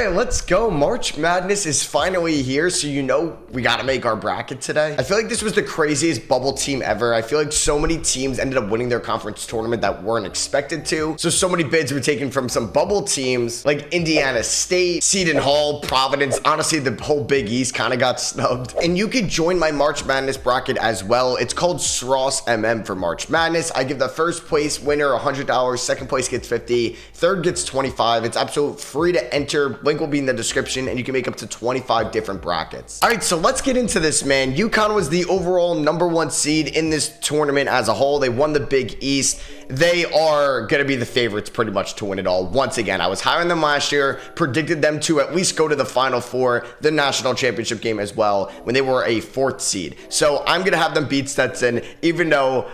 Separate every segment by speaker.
Speaker 1: right, let's go. March Madness is finally here, so you know we got to make our bracket today. I feel like this was the craziest bubble team ever. I feel like so many teams ended up winning their conference tournament that weren't expected to. So many bids were taken from some bubble teams like Indiana State, Seton Hall, Providence. Honestly, the whole Big East kind of got snubbed. And you could join my March Madness bracket as well. It's called SROS MM for March Madness. I give the first place winner $100, second place gets $50, third gets $25. It's absolutely free to enter. Link will be in the description, and you can make up to 25 different brackets. All right, so let's get into this, man. UConn was the overall #1 seed in this tournament as a whole. They won the Big East. They are going to be the favorites pretty much to win it all. Once again, I was higher on them last year, predicted them to at least go to the Final Four, the national championship game as well, when they were a 4th seed. So I'm going to have them beat Stetson, even though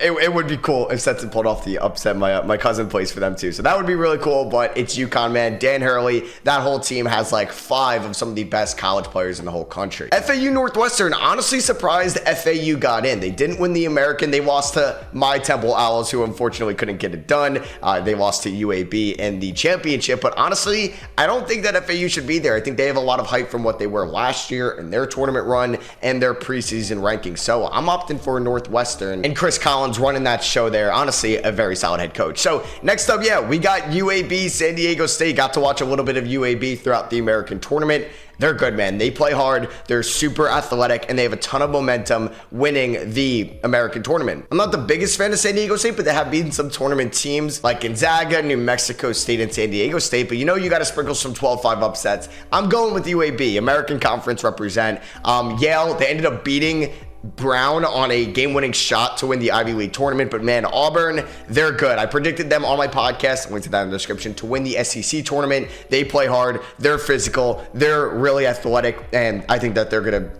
Speaker 1: it would be cool if Stetson pulled off the upset. My cousin plays for them too, so that would be really cool, but it's UConn, man. Dan Hurley, that whole team has like 5 of some of the best college players in the whole country. FAU Northwestern, honestly surprised FAU got in. They didn't win the American. They lost to my Temple Owls, who unfortunately couldn't get it done. They lost to UAB in the championship, but honestly, I don't think that FAU should be there. I think they have a lot of hype from what they were last year in their tournament run and their preseason rankings. So I'm opting for Northwestern and Chris Collins running that show there. Honestly, a very solid head coach. So next up, yeah, we got UAB, San Diego State. Got to watch a little bit of UAB throughout the American tournament. They're good, man. They play hard. They're super athletic, and they have a ton of momentum winning the American tournament. I'm not the biggest fan of San Diego State, but they have beaten some tournament teams like Gonzaga, New Mexico State, and San Diego State. But you know you got to sprinkle some 12-5 upsets. I'm going with UAB, American Conference represent. Yale, they ended up beating Brown on a game-winning shot to win the Ivy League tournament, but man, Auburn, they're good. I predicted them on my podcast, link to that in the description, to win the SEC tournament. They play hard, they're physical, they're really athletic, and I think that they're gonna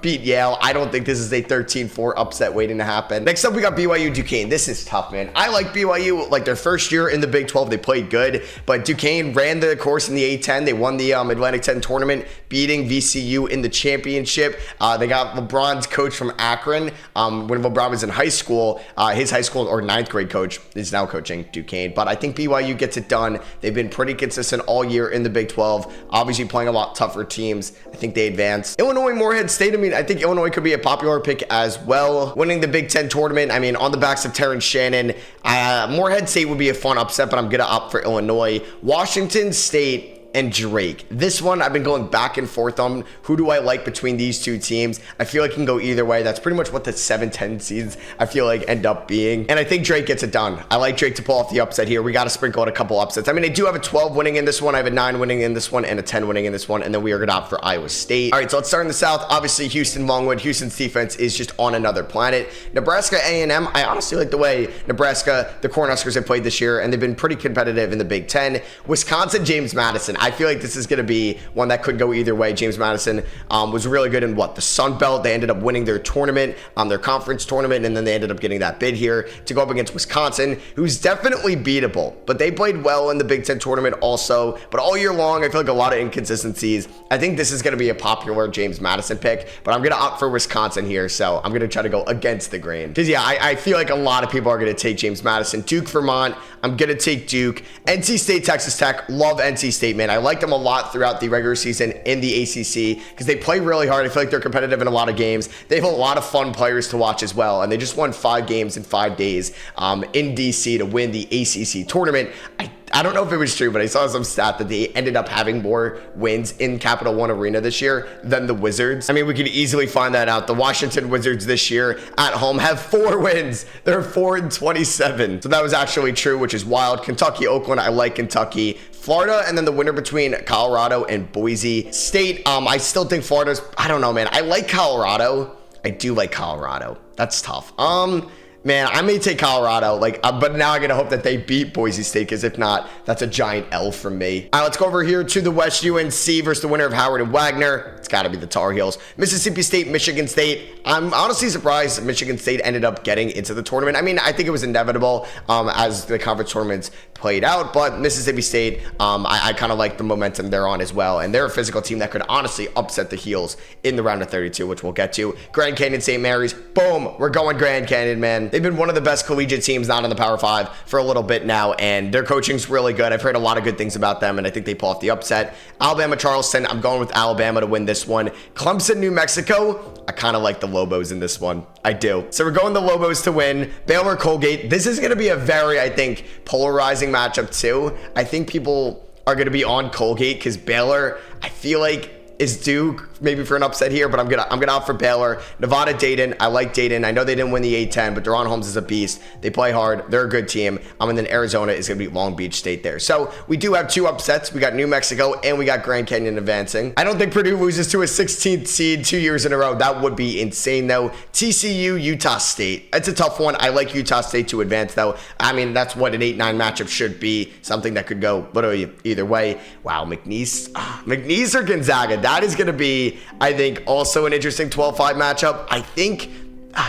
Speaker 1: beat Yale. I don't think this is a 13-4 upset waiting to happen. Next up, we got BYU Duquesne. This is tough, man. I like BYU. Like their first year in the Big 12, they played good, but Duquesne ran the course in the A-10. They won the Atlantic 10 tournament, beating VCU in the championship. They got LeBron's coach from Akron. When LeBron was in high school, his high school or 9th grade coach is now coaching Duquesne. But I think BYU gets it done. They've been pretty consistent all year in the Big 12, obviously playing a lot tougher teams. I think they advance. Illinois Morehead State, I mean, I think Illinois could be a popular pick as well. Winning the Big 10 tournament, I mean, on the backs of Terrence Shannon. Morehead State would be a fun upset, but I'm going to opt for Illinois. Washington State and Drake. This one, I've been going back and forth on who do I like between these two teams. I feel like it can go either way. That's pretty much what the 7-10 seeds I feel like end up being. And I think Drake gets it done. I like Drake to pull off the upset here. We got to sprinkle out a couple upsets. I mean, I do have a 12 winning in this one. I have a 9 winning in this one and a 10 winning in this one. And then we are going to opt for Iowa State. All right, so let's start in the South. Obviously, Houston, Longwood. Houston's defense is just on another planet. Nebraska A&M, I honestly like the way Nebraska, the Cornhuskers have played this year, and they've been pretty competitive in the Big 10. Wisconsin, James Madison. I feel like this is going to be one that could go either way. James Madison was really good in the Sun Belt. They ended up winning their tournament, their conference tournament, and then they ended up getting that bid here to go up against Wisconsin, who's definitely beatable. But they played well in the Big 10 tournament also. But all year long, I feel like a lot of inconsistencies. I think this is going to be a popular James Madison pick, but I'm going to opt for Wisconsin here, so I'm going to try to go against the grain. Because, yeah, I feel like a lot of people are going to take James Madison. Duke, Vermont, I'm going to take Duke. NC State, Texas Tech, love NC State, man. I like them a lot throughout the regular season in the ACC because they play really hard. I feel like they're competitive in a lot of games. They have a lot of fun players to watch as well, and they just won 5 games in 5 days in DC to win the ACC tournament. I don't know if it was true, but I saw some stat that they ended up having more wins in Capital One Arena this year than the Wizards. I mean, we could easily find that out. The Washington Wizards this year at home have 4 wins. They're 4-27. So that was actually true, which is wild. Kentucky, Oakland, I like Kentucky. Florida, and then the winner between Colorado and Boise State. I still think Florida's, I don't know, man. I like Colorado. I do like Colorado. That's tough. Man, I may take Colorado, but now I'm going to hope that they beat Boise State, because if not, that's a giant L from me. All right, let's go over here to the West. UNC versus the winner of Howard and Wagner. it's got to be the Tar Heels. Mississippi State, Michigan State. I'm honestly surprised Michigan State ended up getting into the tournament. I mean, I think it was inevitable as the conference tournaments played out, but Mississippi State, I kind of like the momentum they're on as well, and they're a physical team that could honestly upset the Heels in the round of 32, which we'll get to. Grand Canyon, St. Mary's, boom, we're going Grand Canyon, man. They've been one of the best collegiate teams not in the Power 5 for a little bit now, and their coaching's really good. I've heard a lot of good things about them, and I think they pull off the upset. Alabama, Charleston, I'm going with Alabama to win this one. Clemson, New Mexico, I kind of like the Lobos in this one. I do. So we're going the Lobos to win. Baylor, Colgate. This is going to be a very, I think, polarizing matchup too. I think people are going to be on Colgate because Baylor, I feel like, is due maybe for an upset here, but I'm gonna opt for Baylor. Nevada, Dayton. I like Dayton. I know they didn't win the A10, but Deron Holmes is a beast. They play hard. They're a good team. And then Arizona is gonna beat Long Beach State there. So we do have two upsets. We got New Mexico and we got Grand Canyon advancing. I don't think Purdue loses to a 16th seed 2 years in a row. That would be insane though. TCU, Utah State. It's a tough one. I like Utah State to advance though. I mean, that's what an 8-9 matchup should be. Something that could go literally either way. Wow, McNeese or Gonzaga. That is going to be, I think, also an interesting 12-5 matchup. I think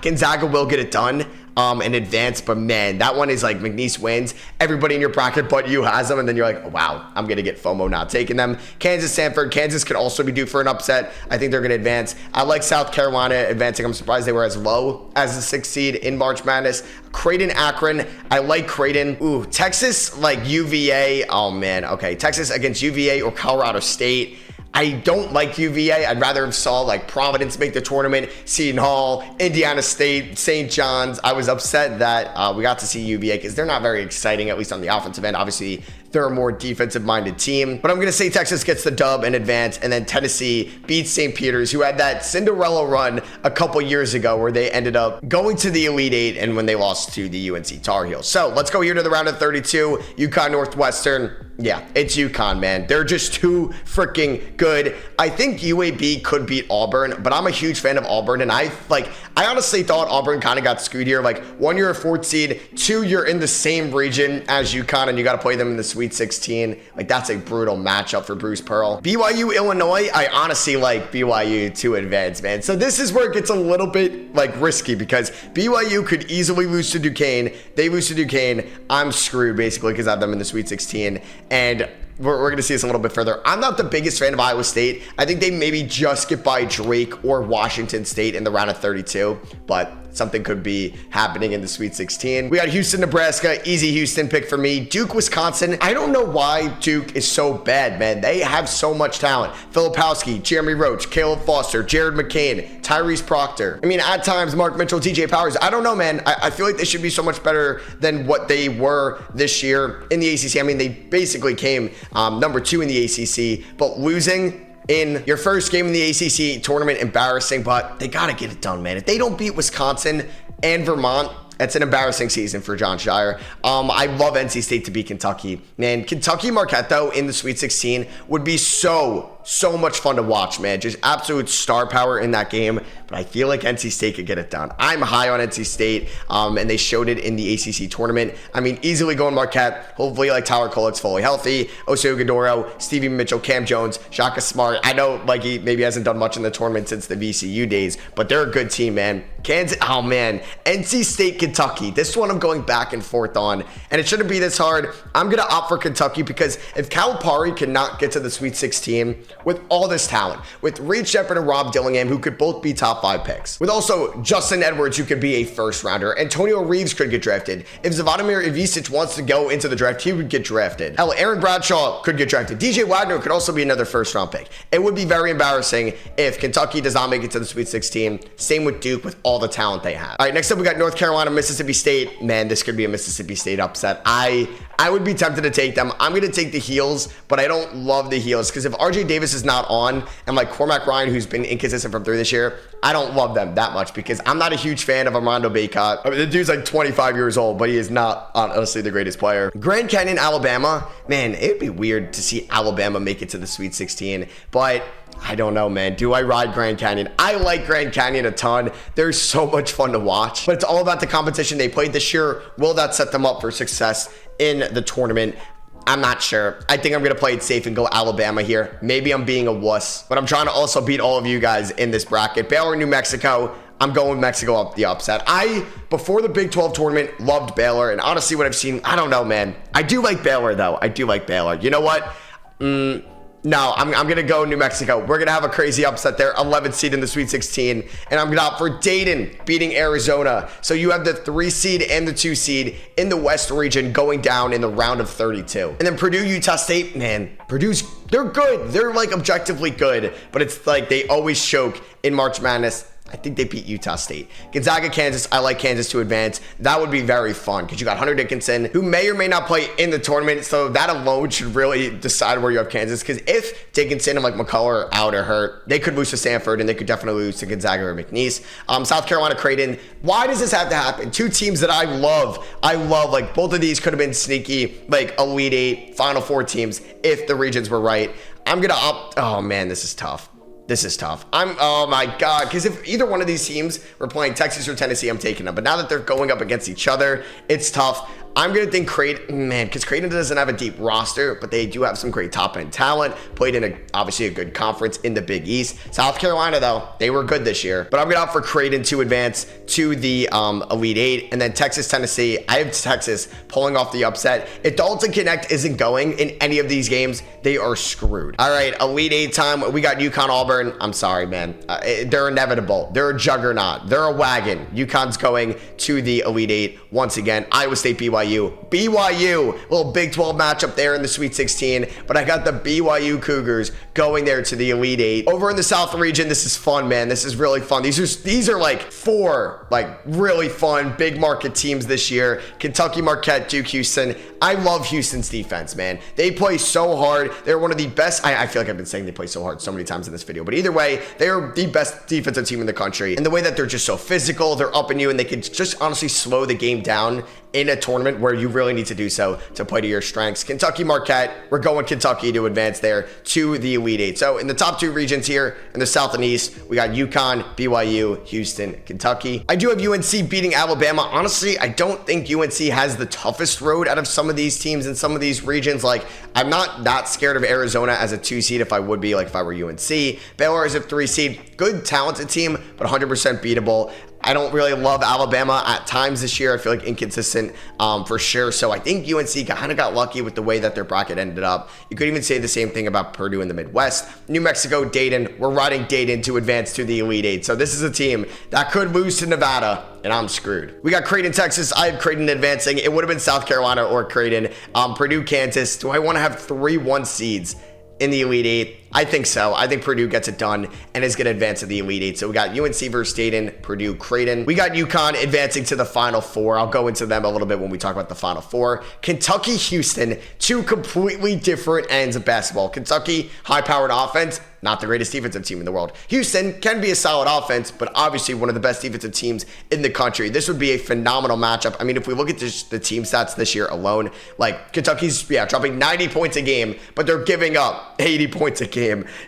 Speaker 1: Gonzaga will get it done in advance, but man, that one is like McNeese wins. Everybody in your bracket but you has them, and then you're like, oh, wow, I'm going to get FOMO not taking them. Kansas, Stanford. Kansas could also be due for an upset. I think they're going to advance. I like South Carolina advancing. I'm surprised they were as low as the 6th seed in March Madness. Creighton, Akron. I like Creighton. Ooh, Texas, like UVA. Oh, man. Okay, Texas against UVA or Colorado State. I don't like UVA. I'd rather have saw like Providence make the tournament, Seton Hall, Indiana State, St. John's. I was upset that we got to see UVA because they're not very exciting, at least on the offensive end. Obviously, they're a more defensive-minded team. But I'm going to say Texas gets the dub and advance, and then Tennessee beats St. Peter's, who had that Cinderella run a couple years ago where they ended up going to the Elite Eight and when they lost to the UNC Tar Heels. So let's go here to the round of 32. UConn, Northwestern. Yeah, it's UConn, man. They're just too freaking good. I think UAB could beat Auburn, but I'm a huge fan of Auburn, and I honestly thought Auburn kind of got screwed here. Like, 1, you're a 4th seed, 2, you're in the same region as UConn, and you got to play them in the Sweet 16. Like, that's a brutal matchup for Bruce Pearl. BYU, Illinois, I honestly like BYU to advance, man. So this is where it gets a little bit, like, risky because BYU could easily lose to Duquesne. They lose to Duquesne. I'm screwed, basically, because I have them in the Sweet 16. And we're going to see this a little bit further. I'm not the biggest fan of Iowa State. I think they maybe just get by Drake or Washington State in the round of 32, but something could be happening in the Sweet 16. We got Houston, Nebraska. Easy Houston pick for me. Duke, Wisconsin. I don't know why Duke is so bad, man. They have so much talent. Filipowski, Jeremy Roach, Caleb Foster, Jared McCain, Tyrese Proctor. I mean, at times, Mark Mitchell, TJ Powers. I don't know, man. I feel like they should be so much better than what they were this year in the ACC. I mean, they basically came number 2 in the ACC, but losing in your first game in the ACC tournament, embarrassing, but they got to get it done, man. If they don't beat Wisconsin and Vermont, it's an embarrassing season for John Shire. I love NC State to beat Kentucky. Man, Kentucky Marquette, though, in the Sweet 16 would be so much fun to watch, man. Just absolute star power in that game. But I feel like NC State could get it done. I'm high on NC State, and they showed it in the ACC tournament. I mean, easily going Marquette. Hopefully, like, Tyler Kolek's fully healthy. Oso Godoro, Stevie Mitchell, Cam Jones, Shaka Smart. I know, like, he maybe hasn't done much in the tournament since the VCU days, but they're a good team, man. Kansas, oh, man. NC State, Kentucky. This one I'm going back and forth on, and it shouldn't be this hard. I'm going to opt for Kentucky because if Calipari cannot get to the Sweet 16 with all this talent, with Reed Shepherd and Rob Dillingham, who could both be top 5 picks, with also Justin Edwards, who could be a first rounder, Antonio Reeves could get drafted. If Zvonimir Ivisic wants to go into the draft, he would get drafted. Hell, Aaron Bradshaw could get drafted. DJ Wagner could also be another first round pick. It would be very embarrassing if Kentucky does not make it to the Sweet 16. Same with Duke with all the talent they have. All right, next up we got North Carolina, Mississippi State. Man, this could be a Mississippi State upset. I would be tempted to take them. I'm going to take the Heels, but I don't love the Heels because if RJ Davis is not on and like Cormac Ryan, who's been inconsistent from 3 this year, I don't love them that much because I'm not a huge fan of Armando Bacot. I mean, the dude's like 25 years old, but he is not honestly the greatest player. Grand Canyon, Alabama. Man, it'd be weird to see Alabama make it to the Sweet 16, but I don't know, man. Do I ride Grand Canyon? I like Grand Canyon a ton. They're so much fun to watch, but it's all about the competition they played this year. Will that set them up for success in the tournament? I'm not sure. I think I'm going to play it safe and go Alabama here. Maybe I'm being a wuss, but I'm trying to also beat all of you guys in this bracket. Baylor, New Mexico. I'm going with Mexico up the upset. Before the Big 12 tournament, loved Baylor. And honestly, what I've seen, I don't know, man. I do like Baylor, though. I do like Baylor. You know what? No, I'm going to go New Mexico. We're going to have a crazy upset there. 11th seed in the Sweet 16. And I'm going to opt for Dayton beating Arizona. So you have the 3 seed and the 2 seed in the West region going down in the round of 32. And then Purdue, Utah State, man, they're good. They're like objectively good. But it's like they always choke in March Madness. I think they beat Utah State. Gonzaga, Kansas. I like Kansas to advance. That would be very fun because you got Hunter Dickinson, who may or may not play in the tournament. So that alone should really decide where you have Kansas. Because if Dickinson and like McCullough are out or hurt, they could lose to Stanford and they could definitely lose to Gonzaga or McNeese. South Carolina, Creighton. Why does this have to happen? 2 teams that I love. Like both of these could have been sneaky, like Elite 8, Final 4 teams if the regions were right. I'm going to opt. Oh man, this is tough. Oh my God. Because if either one of these teams were playing Texas or Tennessee, I'm taking them. But now that they're going up against each other, it's tough. I'm going to think Creighton, man, because Creighton doesn't have a deep roster, but they do have some great top-end talent, played in obviously a good conference in the Big East. South Carolina, though, they were good this year. But I'm going to opt for Creighton to advance to the Elite 8. And then Texas, Tennessee, I have Texas pulling off the upset. If Dalton Connect isn't going in any of these games, they are screwed. All right, Elite 8 time. We got UConn, Auburn. I'm sorry, man. They're inevitable. They're a juggernaut. They're a wagon. UConn's going to the Elite 8 once again. Iowa State, BYU, little Big 12 matchup there in the Sweet 16, but I got the BYU Cougars going there to the Elite 8. Over in the South region, this is fun, man. This is really fun. These are like 4 like really fun big market teams this year. Kentucky, Marquette, Duke, Houston. I love Houston's defense, man. They play so hard. They're one of the best. I feel like I've been saying they play so hard so many times in this video, but either way, they're the best defensive team in the country. And the way that they're just so physical, they're up in you, and they can just honestly slow the game down in a tournament where you really need to do so to play to your strengths. Kentucky, Marquette, we're going Kentucky to advance there to the Elite 8. So in the top 2 regions here, in the South and East, we got UConn, BYU, Houston, Kentucky. I do have UNC beating Alabama. Honestly, I don't think UNC has the toughest road out of some of these teams in some of these regions. Like, I'm not that scared of Arizona as a 2 seed if I would be, like if I were UNC. Baylor is a 3 seed. Good, talented team, but 100% beatable. I don't really love Alabama at times this year. I feel like inconsistent for sure. So I think UNC kind of got lucky with the way that their bracket ended up. You could even say the same thing about Purdue in the Midwest. New Mexico, Dayton. We're riding Dayton to advance to the Elite 8. So this is a team that could lose to Nevada, and I'm screwed. We got Creighton, Texas. I have Creighton advancing. It would have been South Carolina or Creighton. Purdue, Kansas. Do I want to have 3 1 seeds in the Elite 8? I think so. I think Purdue gets it done and is going to advance to the Elite 8. So we got UNC versus Dayton, Purdue, Creighton. We got UConn advancing to the Final 4. I'll go into them a little bit when we talk about the Final 4. Kentucky, Houston, 2 completely different ends of basketball. Kentucky, high-powered offense, not the greatest defensive team in the world. Houston can be a solid offense, but obviously one of the best defensive teams in the country. This would be a phenomenal matchup. I mean, if we look at just the team stats this year alone, like Kentucky's, dropping 90 points a game, but they're giving up 80 points a game.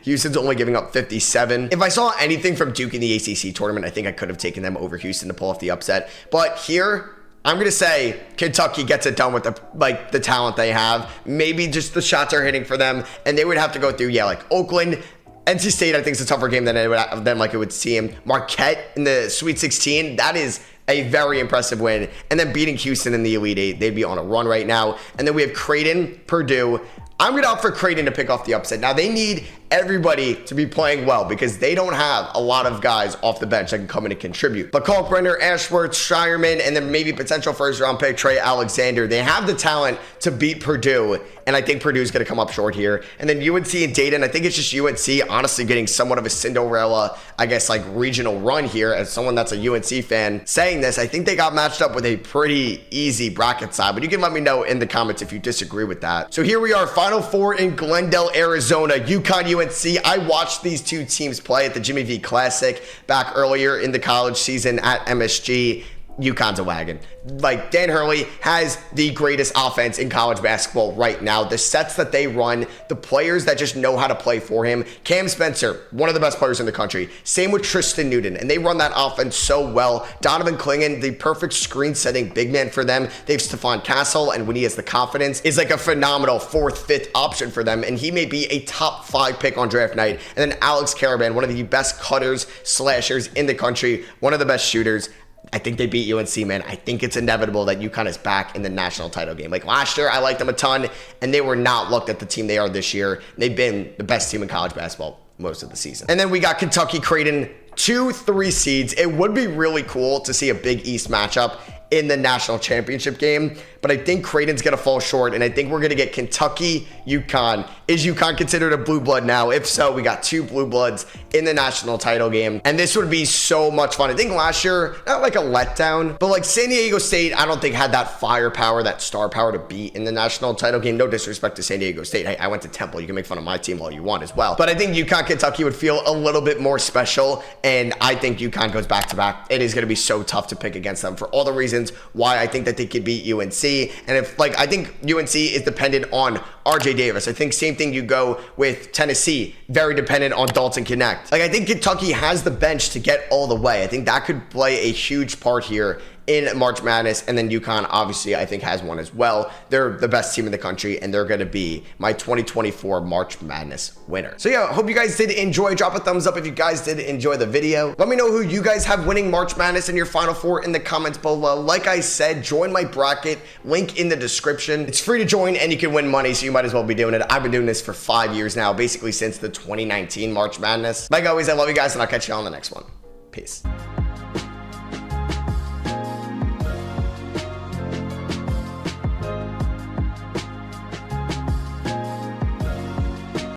Speaker 1: Houston's only giving up 57. If I saw anything from Duke in the ACC tournament, I think I could have taken them over Houston to pull off the upset. But here, I'm going to say Kentucky gets it done with the talent they have. Maybe just the shots are hitting for them, and they would have to go through, like Oakland. NC State, I think, is a tougher game than it would seem. Marquette in the Sweet 16, that is a very impressive win. And then beating Houston in the Elite 8, they'd be on a run right now. And then we have Creighton, Purdue. I'm going to opt for Creighton to pick off the upset. Now, they need everybody to be playing well because they don't have a lot of guys off the bench that can come in and contribute. But Kalkbrenner, Ashworth, Shireman, and then maybe potential first-round pick Trey Alexander, they have the talent to beat Purdue, and I think Purdue's going to come up short here. And then UNC and Dayton, I think it's just UNC honestly getting somewhat of a Cinderella, I guess, like regional run here. As someone that's a UNC fan saying this, I think they got matched up with a pretty easy bracket side, but you can let me know in the comments if you disagree with that. So here we are, Final 4 in Glendale, Arizona, UConn, UNC. I watched these 2 teams play at the Jimmy V Classic back earlier in the college season at MSG. UConn's a wagon. Like, Dan Hurley has the greatest offense in college basketball right now. The sets that they run, the players that just know how to play for him. Cam Spencer, one of the best players in the country. Same with Tristan Newton, and they run that offense so well. Donovan Clingan, the perfect screen-setting big man for them. They have Stephon Castle, and when he has the confidence, is like a phenomenal 4th, 5th option for them, and he may be a top 5 pick on draft night. And then Alex Caravan, one of the best cutters, slashers in the country, one of the best shooters. I think they beat UNC, man. I think it's inevitable that UConn is back in the national title game. Like last year, I liked them a ton, and they were not looked at the team they are this year. They've been the best team in college basketball most of the season. And then we got Kentucky, Creighton, 2-3 seeds. It would be really cool to see a Big East matchup in the national championship game, but I think Creighton's gonna fall short, and I think we're gonna get Kentucky, UConn. Is UConn considered a blue blood now? If so, we got 2 blue bloods in the national title game, and this would be so much fun. I think last year, not like a letdown, but like San Diego State, I don't think had that firepower, that star power to beat in the national title game. No disrespect to San Diego State. Hey, I went to Temple. You can make fun of my team all you want as well, but I think UConn, Kentucky would feel a little bit more special, and I think UConn goes back to back. It is gonna be so tough to pick against them for all the reasons why I think that they could beat UNC. And if like, I think UNC is dependent on RJ Davis. I think same thing you go with Tennessee, very dependent on Dalton Connect. Like I think Kentucky has the bench to get all the way. I think that could play a huge part here in March Madness. And then UConn obviously I think has one as well. They're the best team in the country, and they're going to be my 2024 March Madness winner. So yeah, I hope you guys did enjoy. Drop a thumbs up if you guys did enjoy the video. Let me know who you guys have winning March Madness in your Final Four in the comments below. Like I said, join my bracket, link in the description. It's free to join, and you can win money, so you might as well be doing it. I've been doing this for 5 years now, basically since the 2019 March Madness. Like always, I love you guys, and I'll catch you on the next one. Peace.